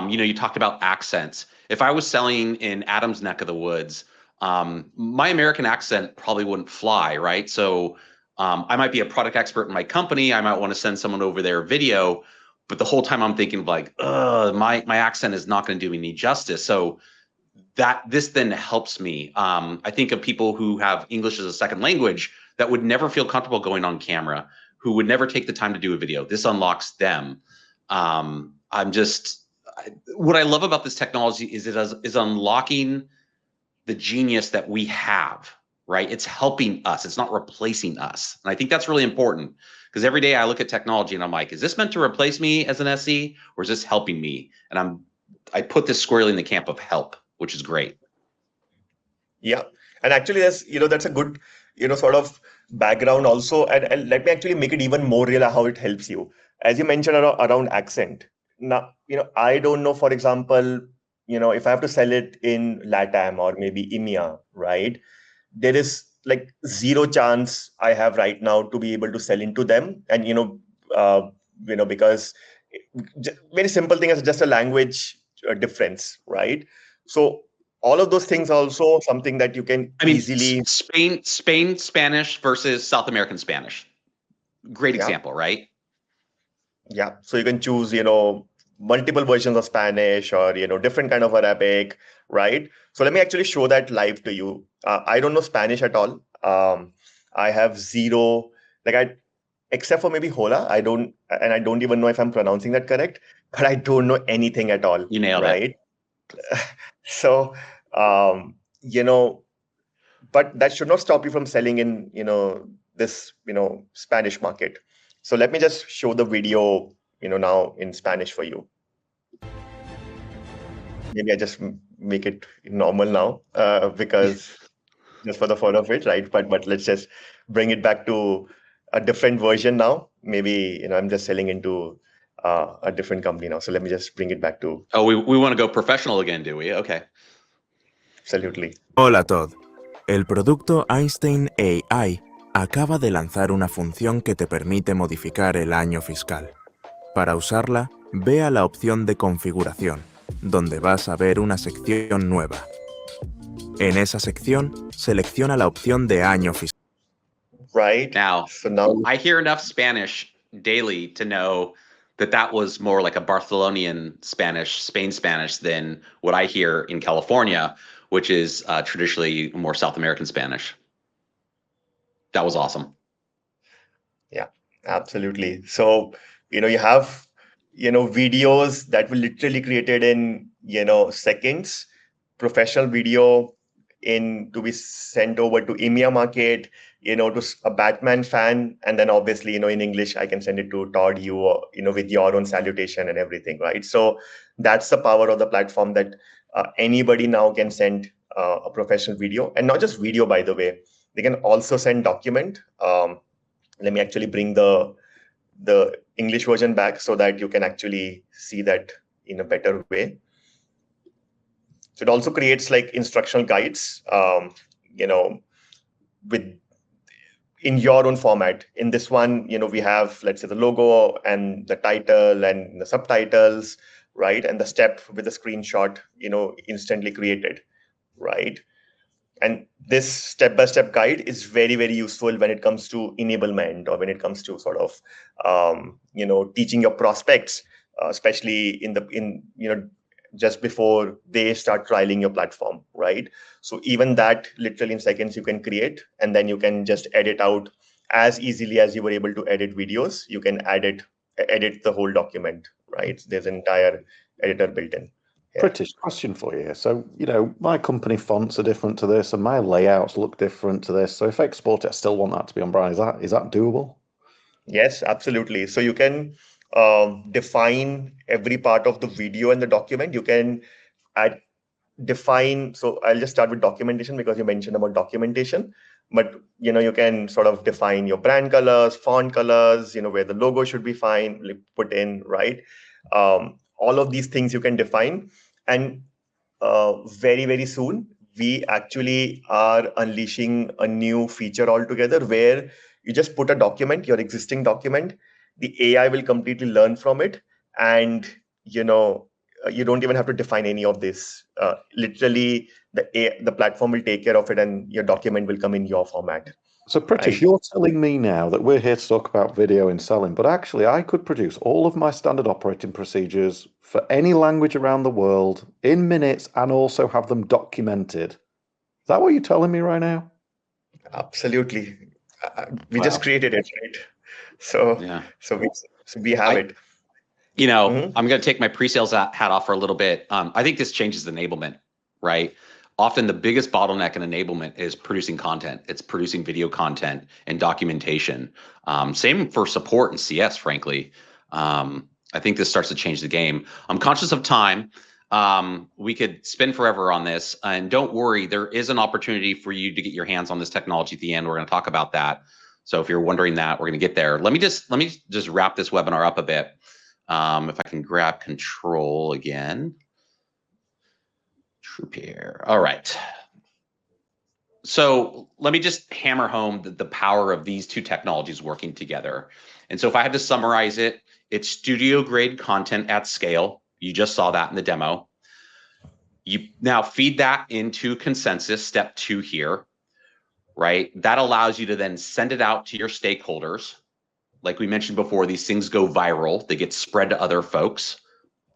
You talked about accents. If I was selling in Adam's neck of the woods, my American accent probably wouldn't fly, right? So I might be a product expert in my company. I might want to send someone over their video, but the whole time I'm thinking like, my accent is not going to do me any justice. So this then helps me. I think of people who have English as a second language that would never feel comfortable going on camera, who would never take the time to do a video. This unlocks them. What I love about this technology is it is unlocking the genius that we have, right? It's helping us. It's not replacing us. And I think that's really important because every day I look at technology and I'm like, is this meant to replace me as an SE or is this helping me? And I put this squarely in the camp of help, which is great. Yeah. And actually that's a good, sort of background also. And let me actually make it even more real how it helps you. As you mentioned around accent. Now, I don't know, for example, if I have to sell it in LATAM or maybe EMEA, right? There is like zero chance I have right now to be able to sell into them. And, because very simple thing is just a language difference, right? So all of those things are also something that you can easily... Spain Spanish versus South American Spanish. Great example, right? Yeah. So you can choose, multiple versions of Spanish or, different kind of Arabic, right? So let me actually show that live to you. I don't know Spanish at all. I have zero, except for maybe hola. I don't even know if I'm pronouncing that correct, but I don't know anything at all. You nailed it. So, but that should not stop you from selling in, this, Spanish market. So let me just show the video, now in Spanish for you. Maybe I just make it normal now, because just for the fun of it, right? But let's just bring it back to a different version now. Maybe, I'm just selling into a different company now. So let me just bring it back to. Oh, we want to go professional again, do we? Okay. Absolutely. Hola Todd. El producto Einstein AI acaba de lanzar una función que te permite modificar el año fiscal. Para usarla, ve a la opción de configuración, donde vas a ver una sección nueva. En esa sección, selecciona la opción de año fiscal. Right. Now, So now, I hear enough Spanish daily to know that was more like a Barcelonian Spanish, Spain Spanish, than what I hear in California, which is traditionally more South American Spanish. That was awesome. absolutely. So, you have, videos that were literally created in, seconds, professional video to be sent over to EMEA market, to a Batman fan. And then obviously, in English, I can send it to Todd, with your own salutation and everything, right? So that's the power of the platform, that anybody now can send a professional video, and not just video, by the way. They can also send document. Let me actually bring the English version back so that you can actually see that in a better way. So it also creates like instructional guides, in your own format. In this one, we have, let's say, the logo and the title and the subtitles, right? And the step with the screenshot, instantly created, right? And this step-by-step guide is very, very useful when it comes to enablement, or when it comes to sort of, teaching your prospects, especially just before they start trialing your platform, right? So even that, literally in seconds, you can create, and then you can just edit out as easily as you were able to edit videos. You can edit the whole document, right? There's an entire editor built in. Yeah. British question for you here. So, my company fonts are different to this, and my layouts look different to this. So if I export it, I still want that to be on Brian. Is that doable? Yes, absolutely. So you can define every part of the video and the document. You can define. So I'll just start with documentation, because you mentioned about documentation. But you can sort of define your brand colors, font colors, where the logo should be put in, right? All of these things you can define. And very, very soon, we actually are unleashing a new feature altogether, where you just put a document, your existing document, the AI will completely learn from it. And, you don't even have to define any of this. Literally, the platform will take care of it, and your document will come in your format. So, Pritish, Right. you're telling me now that we're here to talk about video in selling, but actually I could produce all of my standard operating procedures for any language around the world in minutes, and also have them documented. Is that what you're telling me right now? Absolutely. We Wow. just created it, right? So, Yeah. so we have it. Mhm. I'm going to take my pre-sales hat off for a little bit. I think this changes enablement, right? Often the biggest bottleneck in enablement is producing content. It's producing video content and documentation. Same for support and CS, frankly. I think this starts to change the game. I'm conscious of time. We could spend forever on this, and don't worry, there is an opportunity for you to get your hands on this technology at the end. We're going to talk about that. So if you're wondering that, we're going to get there. Let me just wrap this webinar up a bit. If I can grab control again. Troop here. All right. So let me just hammer home the power of these two technologies working together. And so if I had to summarize it, it's studio grade content at scale. You just saw that in the demo. You now feed that into Consensus, step 2 here, right? That allows you to then send it out to your stakeholders. Like we mentioned before, these things go viral. They get spread to other folks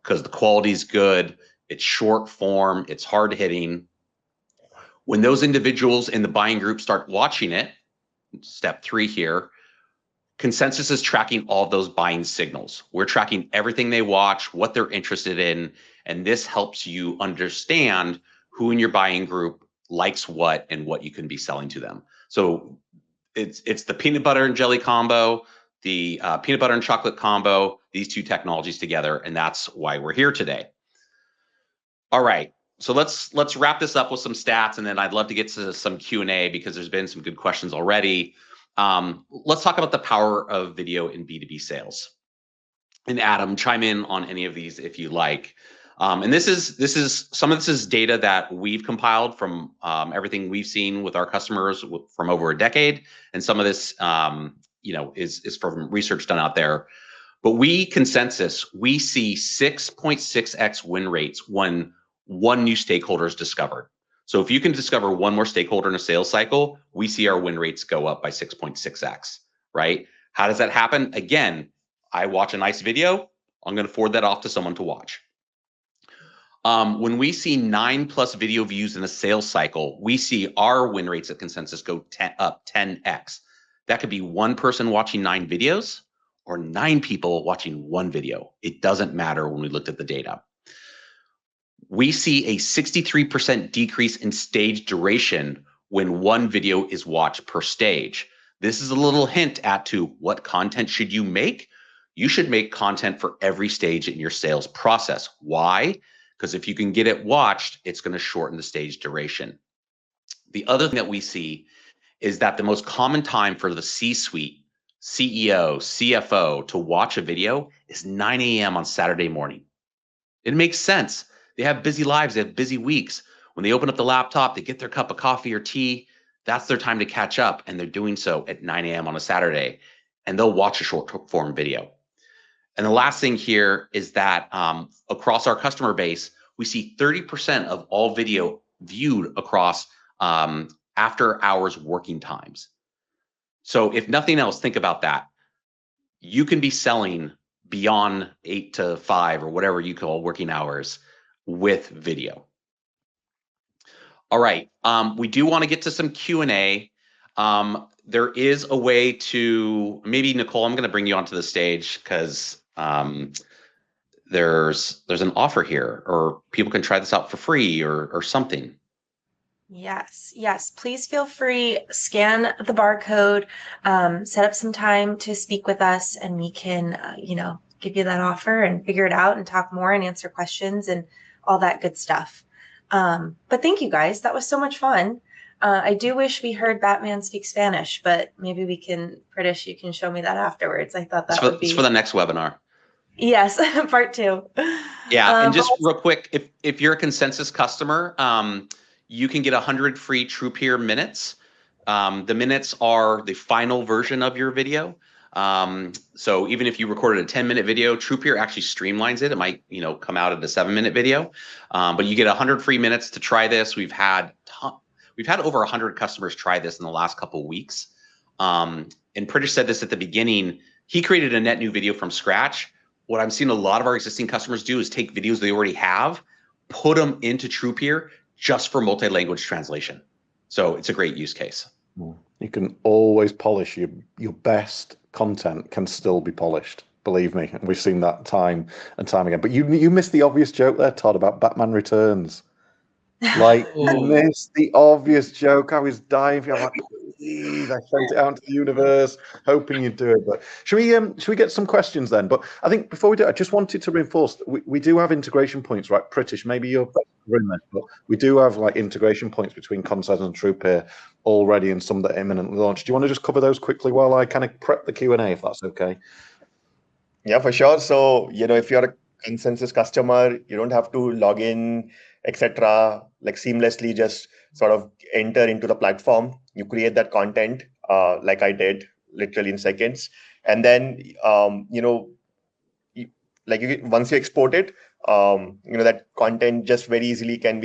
because the quality is good. It's short form. It's hard hitting. When those individuals in the buying group start watching it, step 3 here, Consensus is tracking all of those buying signals. We're tracking everything they watch, what they're interested in, and this helps you understand who in your buying group likes what and what you can be selling to them. So it's the peanut butter and jelly combo, the peanut butter and chocolate combo, these two technologies together, and that's why we're here today. All right, so let's wrap this up with some stats, and then I'd love to get to some Q&A because there's been some good questions already. Let's talk about the power of video in B2B sales. And Adam, chime in on any of these if you like. And this is some of this is data that we've compiled from everything we've seen with our customers from over a decade, and some of this, is from research done out there. But Consensus, we see 6.6x win rates when one new stakeholder is discovered. So if you can discover one more stakeholder in a sales cycle, we see our win rates go up by 6.6x, right? How does that happen? Again, I watch a nice video, I'm going to forward that off to someone to watch. When we see 9+ video views in a sales cycle, we see our win rates at Consensus go up 10x. That could be one person watching 9 videos or 9 people watching 1 video. It doesn't matter when we looked at the data. We see a 63% decrease in stage duration when 1 video is watched per stage. This is a little hint to what content should you make. You should make content for every stage in your sales process. Why? Because if you can get it watched, it's going to shorten the stage duration. The other thing that we see is that the most common time for the C-suite, CEO, CFO to watch a video is 9 a.m. on Saturday morning. It makes sense. They have busy lives, they have busy weeks. When they open up the laptop, they get their cup of coffee or tea, that's their time to catch up, and they're doing so at 9 a.m. on a Saturday, and they'll watch a short form video. And the last thing here is that across our customer base, we see 30% of all video viewed across after hours working times. So if nothing else, think about that. You can be selling beyond 8 to 5 or whatever you call working hours with video. All right, we do want to get to some Q&A. There is a way to, maybe Nicole, I'm going to bring you onto the stage because there's an offer here, or people can try this out for free or something. Yes, please feel free, scan the barcode, set up some time to speak with us, and we can, give you that offer and figure it out and talk more and answer questions and all that good stuff. But thank you guys, that was so much fun. I do wish we heard Batman speak Spanish, but maybe we can, Pritish, you can show me that afterwards. I thought that would be... It's for the next webinar. Yes, part 2. Yeah, and just real quick, if you're a Consensus customer, you can get 100 free TruePeer minutes. The minutes are the final version of your video. So even if you recorded a 10-minute video, TruePeer actually streamlines it. It might, come out at a 7-minute video, but you get 100 free minutes to try this. We've had over 100 customers try this in the last couple of weeks. And Pritish said this at the beginning. He created a net new video from scratch. What I'm seeing a lot of our existing customers do is take videos they already have, put them into TruePeer just for multi-language translation. So it's a great use case. You can always polish your best content can still be polished. Believe me, we've seen that time and time again. But you missed the obvious joke there, Todd, about Batman Returns. Like, missed the obvious joke. I was dying for you. I'm like, please, I sent it out into the universe, hoping you'd do it. But should we get some questions then? But I think before we do, I just wanted to reinforce that we do have integration points, right? Pritish, maybe you're in there, but we do have like integration points between Consensus and TruePeer already, and some that are imminently launched. Do you want to just cover those quickly while I kind of prep the Q&A, if that's okay? Yeah, for sure. So, if you're a Consensus customer, you don't have to log in, etc. Like seamlessly just sort of enter into the platform. You create that content like I did literally in seconds. And then, once you export it, that content just very easily can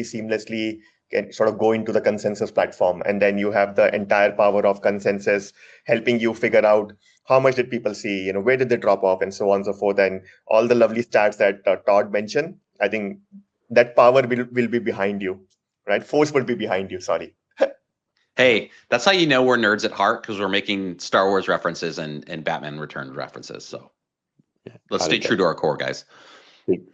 sort of go into the Consensus platform. And then you have the entire power of Consensus helping you figure out how much did people see, where did they drop off, and so on and so forth. And all the lovely stats that Todd mentioned, I think that power will be behind you, right? Force will be behind you, sorry. Hey, that's how you know we're nerds at heart, because we're making Star Wars references and Batman Returns references. So let's stay true to our core, guys.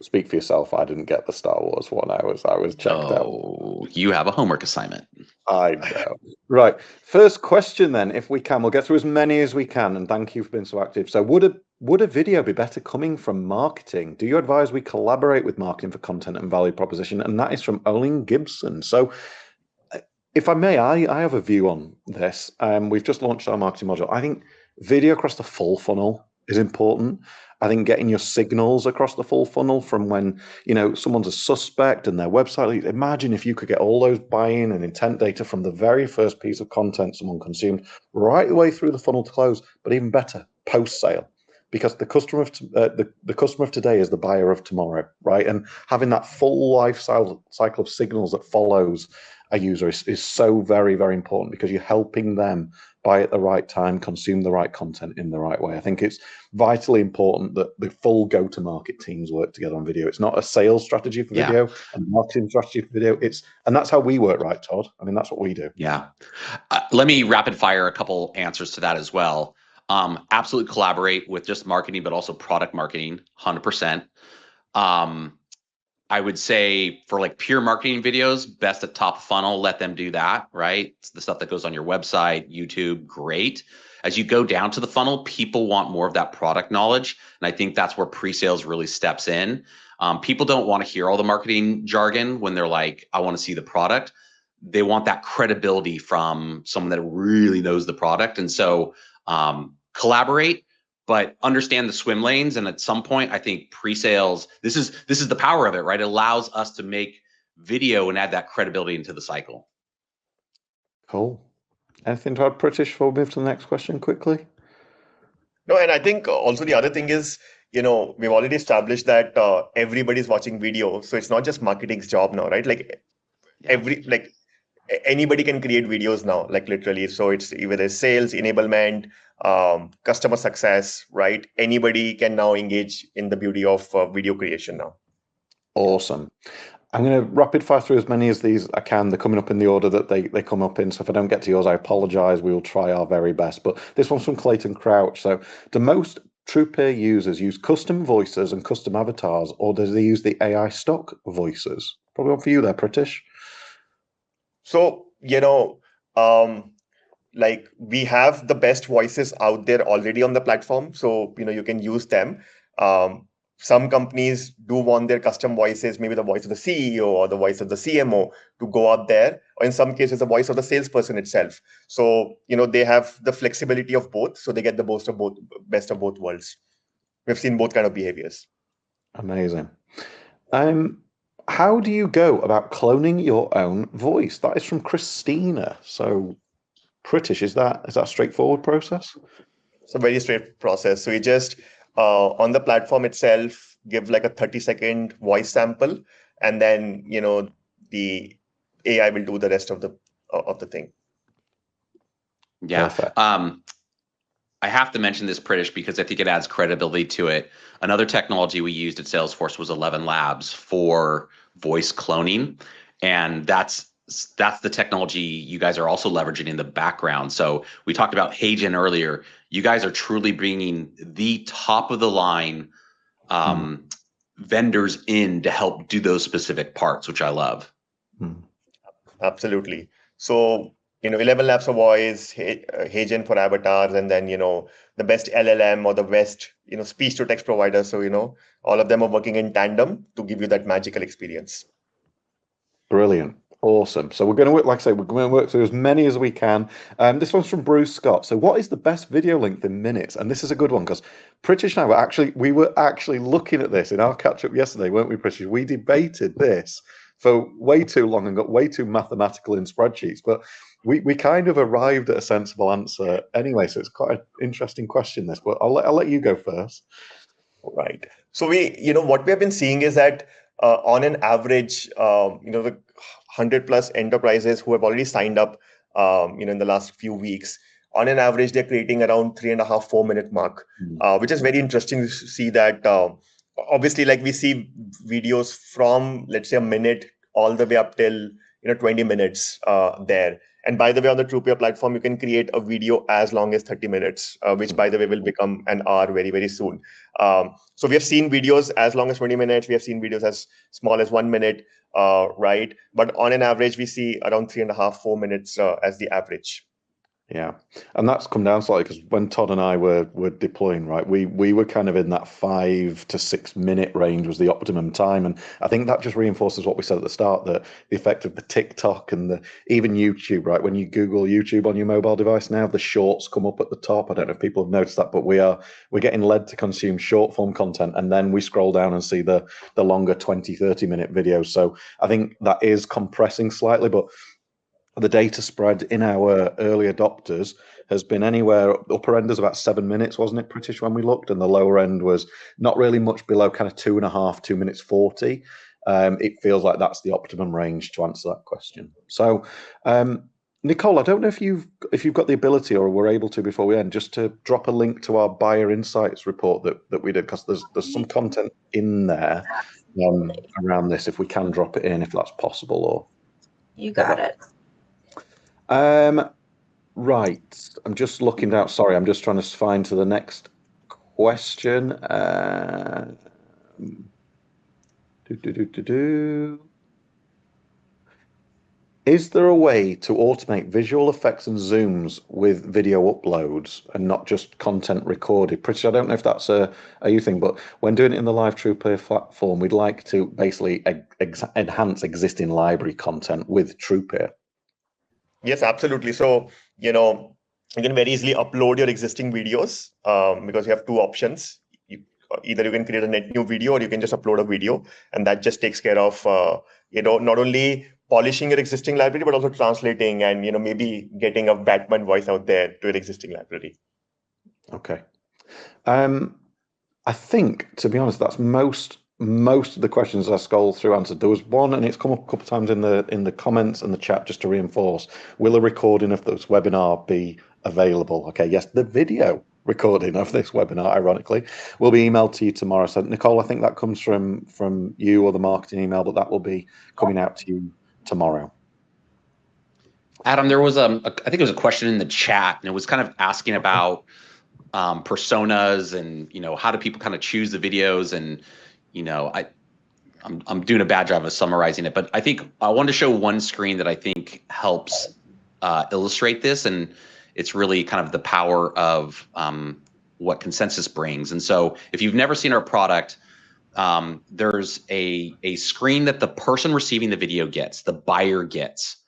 speak for yourself. I didn't get the Star Wars one. I was checked out. Oh, you have a homework assignment. I know. Right. First question then, if we can. We'll get through as many as we can, and thank you for being so active. So would a video be better coming from marketing? Do you advise we collaborate with marketing for content and value proposition? And that is from Owen Gibson. So if I may, I have a view on this. We've just launched our marketing module. I think video across the full funnel is important. I think getting your signals across the full funnel from when, someone's a suspect and their website, imagine if you could get all those buy-in and intent data from the very first piece of content someone consumed right the way through the funnel to close, but even better, post-sale. Because the customer of today is the buyer of tomorrow, right? And having that full life cycle of signals that follows a user is so very, very important, because you're helping them buy at the right time, consume the right content in the right way. I think it's vitally important that the full go-to-market teams work together on video. It's not a sales strategy for video and marketing strategy for video. And that's how we work, right, Todd? I mean, that's what we do. Yeah. Let me rapid fire a couple answers to that as well. Absolutely collaborate with just marketing, but also product marketing, 100%. I would say for like pure marketing videos, best at top of funnel, let them do that, right? It's the stuff that goes on your website, YouTube, great. As you go down to the funnel, people want more of that product knowledge. And I think that's where pre-sales really steps in. People don't want to hear all the marketing jargon when they're like, I want to see the product. They want that credibility from someone that really knows the product. And so collaborate, but understand the swim lanes. And at some point, I think pre-sales, this is the power of it, right? It allows us to make video and add that credibility into the cycle. Cool. Anything to add, Pritish, before we move to the next question quickly? No, and I think also the other thing is, we've already established that everybody's watching video. So it's not just marketing's job now, right? Anybody can create videos now, like literally. So it's either sales, enablement, customer success, right? Anybody can now engage in the beauty of video creation now. Awesome. I'm going to rapid fire through as many as these I can. They're coming up in the order that they come up in. So if I don't get to yours, I apologize. We will try our very best. But this one's from Clayton Crouch. So do most TruePeer users use custom voices and custom avatars, or do they use the AI stock voices? Probably one for you there, Pritish. So, we have the best voices out there already on the platform. So, you can use them. Some companies do want their custom voices, maybe the voice of the CEO or the voice of the CMO to go up there, or in some cases, the voice of the salesperson itself. So, they have the flexibility of both. So they get the best of both worlds. We've seen both kind of behaviors. Amazing. How do you go about cloning your own voice? That is from Christina. So, Pritish, is that a straightforward process? It's a very straight process. So you just on the platform itself give like a 30-second voice sample, and then the AI will do the rest of the thing. Yeah. I have to mention this, Pritish, because I think it adds credibility to it. Another technology we used at Salesforce was 11 Labs for voice cloning. And that's the technology you guys are also leveraging in the background. So we talked about HeyGen earlier. You guys are truly bringing the top of the line vendors in to help do those specific parts, which I love. Absolutely. So 11 Labs for voice, HeyGen for avatars, and then, the best LLM or the best, speech to text provider. So, all of them are working in tandem to give you that magical experience. Brilliant. Awesome. So we're going to work, like I say, we're going to work through as many as we can. This one's from Bruce Scott. So what is the best video length in minutes? And this is a good one because Pritish and I were actually looking at this in our catch up yesterday, weren't we, Pritish? We debated this for way too long and got way too mathematical in spreadsheets, but we kind of arrived at a sensible answer anyway. So it's quite an interesting question, this, but I'll let you go first. Right. So what we have been seeing is that on an average, the 100+ enterprises who have already signed up, in the last few weeks, on an average, they're creating around 3.5-4 minute mark, which is very interesting to see that. Obviously, like we see videos from, let's say, a minute all the way up till 20 minutes there. And by the way, on the TruePeer platform, you can create a video as long as 30 minutes, which by the way will become an hour very, very soon. So we have seen videos as long as 20 minutes. We have seen videos as small as 1 minute, right? But on an average, we see around 3.5, 4 minutes as the average. Yeah, and that's come down slightly because when Todd and I were deploying, right, we were kind of in that 5 to 6 minute range was the optimum time, and I think that just reinforces what we said at the start, that the effect of the TikTok and even YouTube, right? When you Google YouTube on your mobile device now, the shorts come up at the top. I don't know if people have noticed that, but we're getting led to consume short form content, and then we scroll down and see the longer 20, 30 minute videos. So I think that is compressing slightly, but the data spread in our early adopters has been anywhere, upper end is about 7 minutes, wasn't it, Pritish, when we looked? And the lower end was not really much below kind of 2.5, 2 minutes 40. It feels like that's the optimum range to answer that question. So, Nicole, I don't know if you've got the ability or were able to before we end, just to drop a link to our buyer insights report that we did, because there's some content in there around this, if we can drop it in, if that's possible. Or You got it. Right, I'm just looking down. Sorry, I'm just trying to find to the next question. Is there a way to automate visual effects and zooms with video uploads and not just content recorded? Pretty, I don't know if that's a you thing, but when doing it in the live TruePeer platform, we'd like to basically enhance existing library content with TruePeer. Yes, absolutely. So, you can very easily upload your existing videos because you have two options. Either you can create a new video, or you can just upload a video, and that just takes care of, not only polishing your existing library, but also translating and, maybe getting a Batman voice out there to your existing library. Okay. I think, to be honest, that's most of the questions I scrolled through answered. There was one, and it's come up a couple of times in the comments and the chat, just to reinforce: will a recording of this webinar be available? Okay, yes, the video recording of this webinar, ironically, will be emailed to you tomorrow. So Nicole, I think that comes from you or the marketing email, but that will be coming out to you tomorrow. Adam, there was I think it was a question in the chat, and it was kind of asking about personas and how do people kind of choose the videos, and I'm doing a bad job of summarizing it, but I think I wanted to show one screen that I think helps illustrate this, and it's really kind of the power of what Consensus brings. And so if you've never seen our product, there's a screen that the person receiving the video gets, the buyer gets,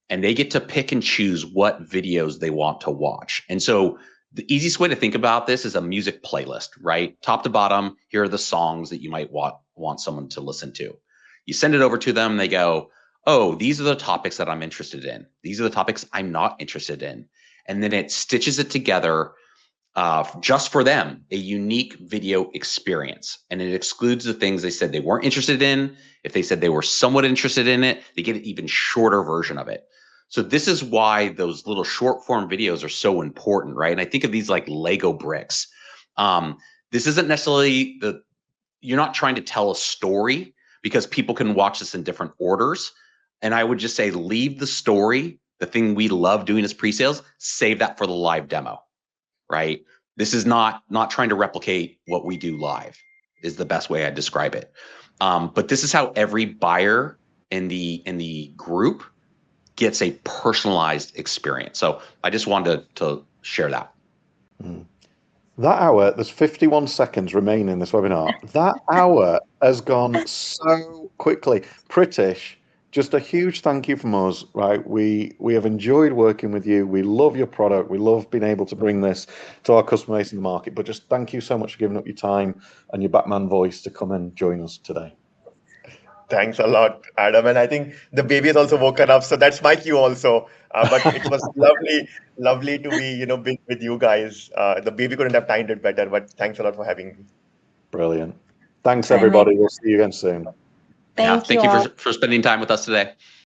and they get to pick and choose what videos they want to watch. And so the easiest way to think about this is a music playlist, right? Top to bottom, here are the songs that you might want someone to listen to. You send it over to them, they go, oh, these are the topics that I'm interested in. These are the topics I'm not interested in. And then it stitches it together just for them, a unique video experience. And it excludes the things they said they weren't interested in. If they said they were somewhat interested in it, they get an even shorter version of it. So this is why those little short form videos are so important, right? And I think of these like Lego bricks. This isn't necessarily you're not trying to tell a story, because people can watch this in different orders. And I would just say, leave the story, the thing we love doing as pre-sales, save that for the live demo, right? This is not trying to replicate what we do live, is the best way I describe it. But this is how every buyer in the group gets a personalized experience. So I just wanted to share that. That hour, there's 51 seconds remaining in this webinar. That hour has gone so quickly. Pritish, just a huge thank you from us, right? We have enjoyed working with you. We love your product. We love being able to bring this to our customer base in the market. But just thank you so much for giving up your time and your Batman voice to come and join us today. Thanks a lot, Adam. And I think the baby has also woken up, so that's my cue also. But it was lovely to be, with you guys. The baby couldn't have timed it better, but thanks a lot for having me. Brilliant. Thanks, everybody. We'll see you again soon. Thank you you for spending time with us today.